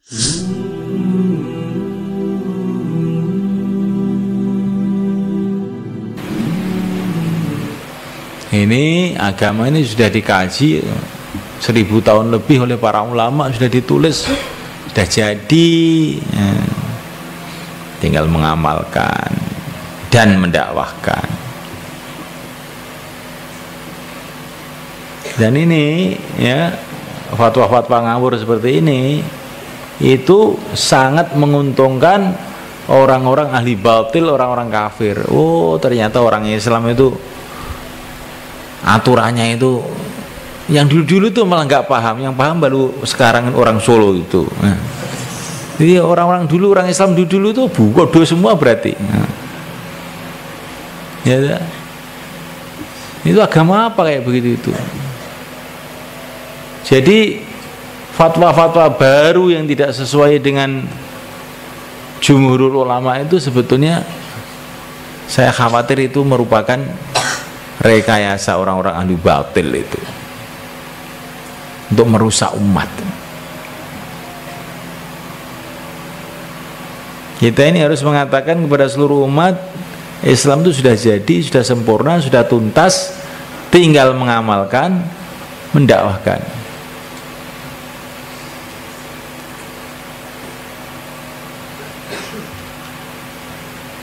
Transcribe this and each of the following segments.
Ini agama ini sudah dikaji 1000 tahun lebih oleh para ulama, sudah ditulis, sudah jadi, tinggal mengamalkan dan mendakwahkan. Dan ini ya, fatwa-fatwa ngawur seperti ini itu sangat menguntungkan orang-orang ahli batil, orang-orang kafir. Oh, ternyata orang Islam itu aturannya itu, yang dulu-dulu tuh malah nggak paham, yang paham baru sekarang orang Solo itu. Jadi orang-orang dulu, orang Islam dulu tuh bodoh semua berarti. Ya, itu agama apa kayak begitu itu? Jadi fatwa-fatwa baru yang tidak sesuai dengan jumhurul ulama itu sebetulnya saya khawatir itu merupakan rekayasa orang-orang ahli batil itu untuk merusak umat. Kita ini harus mengatakan kepada seluruh umat, Islam itu sudah jadi, sudah sempurna, sudah tuntas, tinggal mengamalkan, mendakwahkan.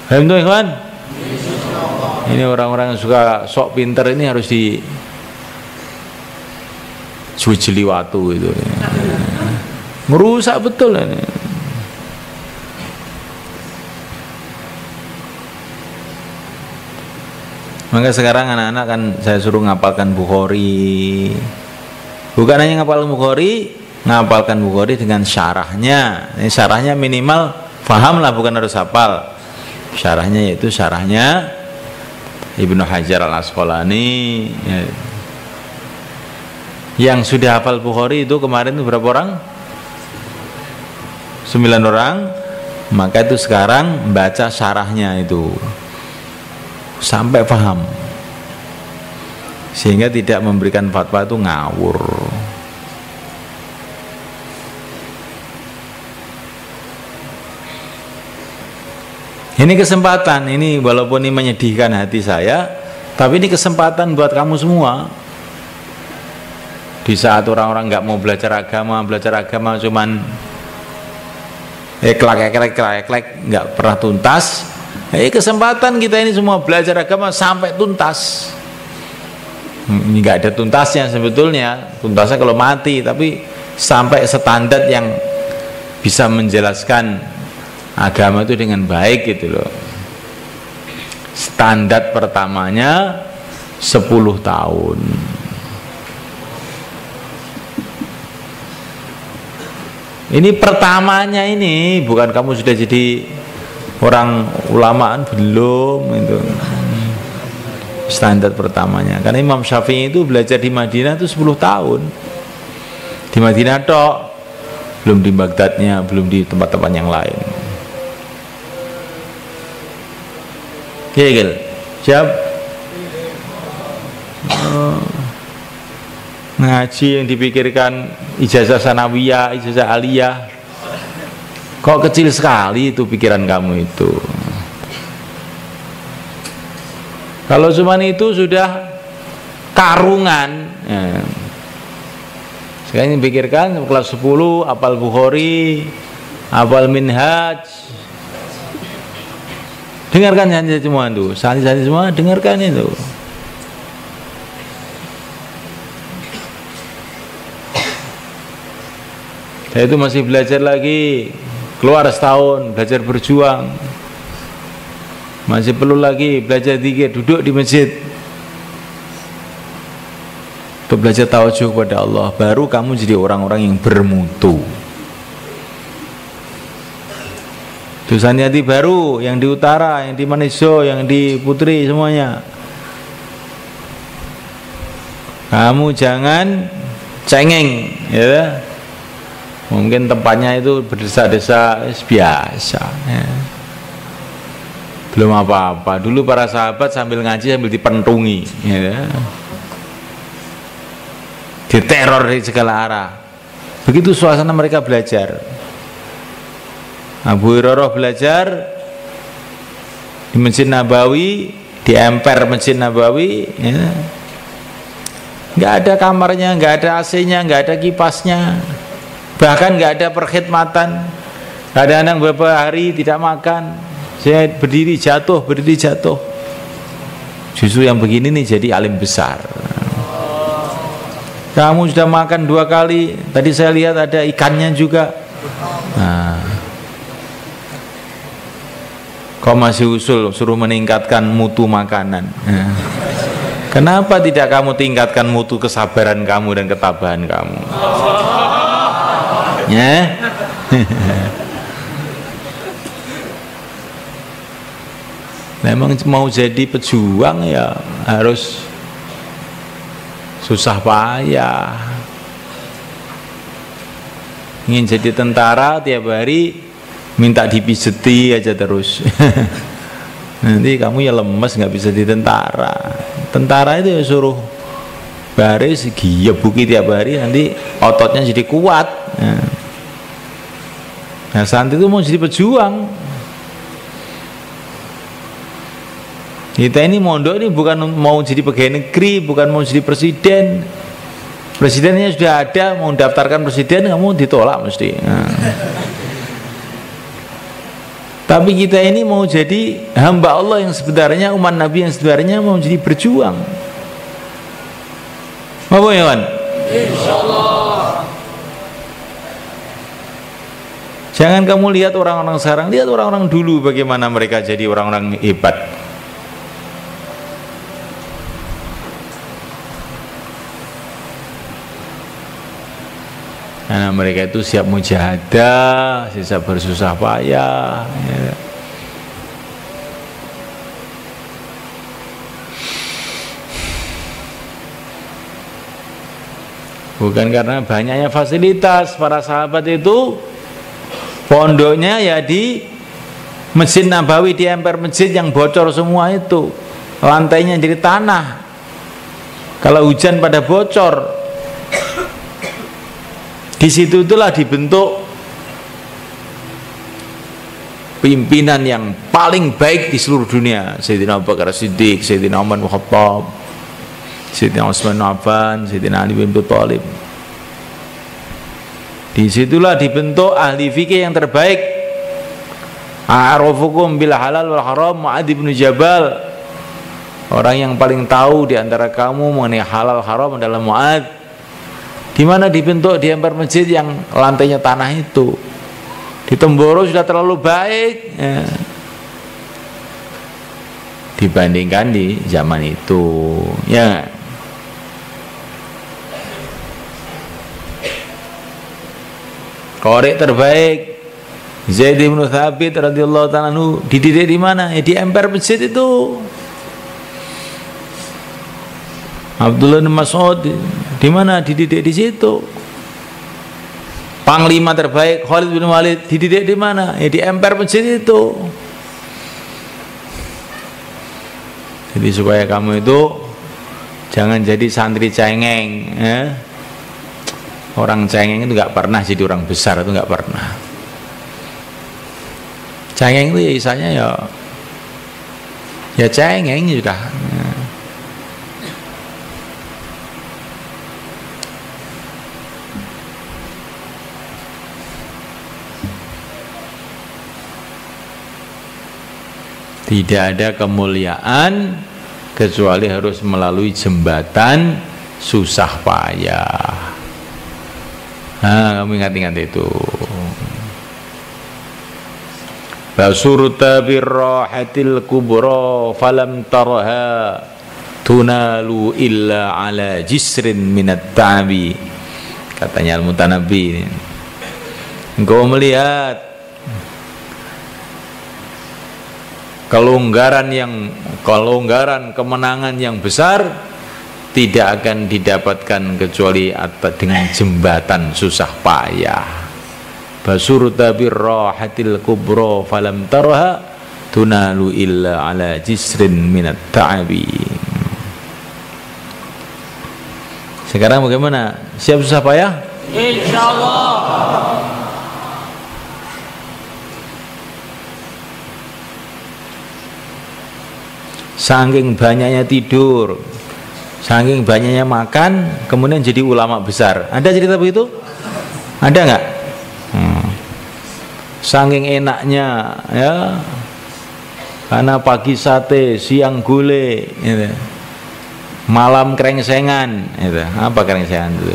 Paham tuh ikhwan? Ini orang-orang yang suka sok pinter ini harus di jeli watu itu, merusak betul ini. Maka sekarang anak-anak kan saya suruh ngapalkan Bukhari, bukan hanya ngapalkan Bukhari, ngapalkan Bukhari dengan syarahnya. Ini syarahnya minimal paham lah, bukan harus hafal. Syarahnya yaitu syarahnya Ibnu Hajar Al-Asqalani ya. Yang sudah hafal Bukhari itu kemarin itu berapa orang? 9 orang. Maka itu sekarang baca syarahnya itu sampai paham, sehingga tidak memberikan fatwa itu ngawur. Ini kesempatan, ini walaupun ini menyedihkan hati saya, tapi ini kesempatan buat kamu semua. Di saat orang-orang nggak mau belajar agama cuman eklek nggak pernah tuntas. Ini kesempatan kita ini semua belajar agama sampai tuntas. Ini nggak ada tuntasnya sebetulnya, tuntasnya kalau mati, tapi sampai standar yang bisa menjelaskan agama itu dengan baik gitu loh. Standar pertamanya 10 tahun. Ini pertamanya, ini bukan kamu sudah jadi orang ulamaan belum itu. Standar pertamanya. Karena Imam Syafi'i itu belajar di Madinah itu 10 tahun. Di Madinah tok, belum di Baghdadnya, belum di tempat-tempat yang lain. Gil, siap? Ngaji yang dipikirkan ijazah sanawiyah, ijazah aliyah. Kok kecil sekali itu pikiran kamu itu. Kalau cuman itu sudah karungan ya. Sekarang dipikirkan kelas 10 hafal Bukhari, hafal Minhaj. Dengarkan saja semua itu, santri-santri semua dengarkan itu. Saya itu masih belajar lagi, keluar setahun, belajar berjuang. Masih perlu lagi belajar zikir, duduk di masjid untuk belajar tawajuh kepada Allah. Baru kamu jadi orang-orang yang bermutu. Dusaniyati baru, yang di utara, yang di Maniso, yang di Putri, semuanya. Kamu jangan cengeng, ya. Mungkin tempatnya itu berdesa-desa biasa ya. Belum apa-apa. Dulu para sahabat sambil ngaji sambil dipentungi ya. Diteror dari segala arah. Begitu suasana mereka belajar. Abu Hurairah belajar di Masjid Nabawi, di emper Masjid Nabawi, ya. Nggak ada kamarnya, nggak ada AC-nya, nggak ada kipasnya, bahkan nggak ada perkhidmatan. Kadang-kadang beberapa hari tidak makan, saya berdiri jatuh. Justru yang begini nih jadi alim besar. Kamu sudah makan 2 kali, tadi saya lihat ada ikannya juga. Nah, kau masih usul suruh meningkatkan mutu makanan. Nah, kenapa tidak kamu tingkatkan mutu kesabaran kamu dan ketabahan kamu? Ya. Memang mau jadi pejuang ya harus susah payah. Ingin jadi tentara tiap hari minta dipijeti aja terus. Nanti kamu ya lemes, nggak bisa di tentara. Tentara itu ya suruh baris giyebuki tiap hari, nanti ototnya jadi kuat. Nah, santri itu mau jadi pejuang. Kita ini mondok ini bukan mau jadi pegawai negeri, bukan mau jadi presiden. Presidennya sudah ada, mau daftarkan presiden kamu ditolak mesti. Nah. Tapi kita ini mau jadi hamba Allah yang sebenarnya, umat Nabi yang sebenarnya, mau jadi berjuang. Apa ya, Wan? Insyaallah. Jangan kamu lihat orang-orang sekarang, lihat orang-orang dulu bagaimana mereka jadi orang-orang hebat. Nah, mereka itu siap mujahadah, siap bersusah payah, ya. Bukan karena banyaknya fasilitas. Para sahabat itu pondoknya ya di Masjid Nabawi, di emper masjid yang bocor semua itu, lantainya jadi tanah, kalau hujan pada bocor. Di situ itulah dibentuk pimpinan yang paling baik di seluruh dunia. Sayyidina Abu Bakar Siddiq, Sayyidina Umar bin Khattab, Sayyidina Utsman bin Affan, Sayyidina Ali bin Abi Thalib. Di situlah dibentuk ahli fikih yang terbaik. A'rafukum bil halal wal haram Mu'adz bin Jabal. Orang yang paling tahu di antara kamu mengenai halal haram adalah Mu'adz. Di mana dibentuk di emper masjid yang lantainya tanah itu. Di Temboro sudah terlalu baik, ya, dibandingkan di zaman itu, ya. Korek terbaik Zaid bin Thabit radhiyallahu ta'ala anhu dididik di mana? Ya, di emper masjid itu. Abdullah bin Mas'ud di mana? Dididik di situ. Panglima terbaik Khalid bin Walid dididik di mana? Ya, di emper masjid itu. Jadi supaya kamu itu jangan jadi santri cengeng, ya. Orang cengeng itu nggak pernah jadi orang besar, itu nggak pernah. Cengeng itu ya isanya ya cengeng sudah. Ya. Tidak ada kemuliaan kecuali harus melalui jembatan susah payah. Nah, kamu ingat-ingat itu. Basurta birrahatil kubra falam tarha tunalu illa ala jisrin minat ta'bi. Katanya Al-Mutanabbi. Engkau melihat kelonggaran kemenangan yang besar tidak akan didapatkan kecuali dengan jembatan susah payah. Basurta birrahatil kubra falam tarha tunalu illa ala jisrin minat ta'abi. Sekarang bagaimana? Siap susah payah? Insyaallah. saking banyaknya tidur, saking banyaknya makan, kemudian jadi ulama besar. Ada cerita begitu? Ada nggak? Saking enaknya ya, karena pagi sate, siang gulai, gitu. Malam krengsengan, gitu. Apa krengsengan itu?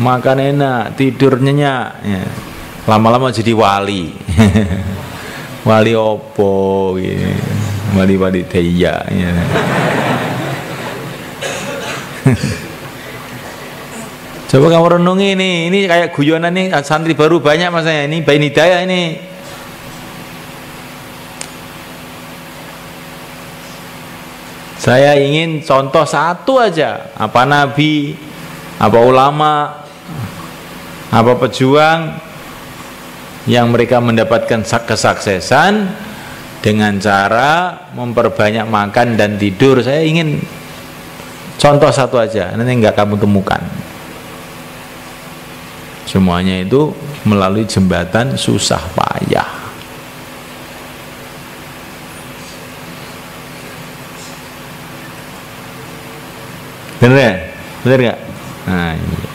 Makan enak, tidur nyenyak, ya. Lama-lama jadi wali. Wali opo, gitu. Wali teya, ya. Coba kamu renungi ini kayak guyonan nih, santri baru banyak masanya ini, Bain Hidayah ini. Saya ingin contoh satu aja, apa nabi, apa ulama, apa pejuang yang mereka mendapatkan kesuksesan dengan cara memperbanyak makan dan tidur. Saya ingin contoh satu aja, nanti nggak kamu temukan. Semuanya itu melalui jembatan susah payah. Bener ya? Bener nggak? Nah, iya.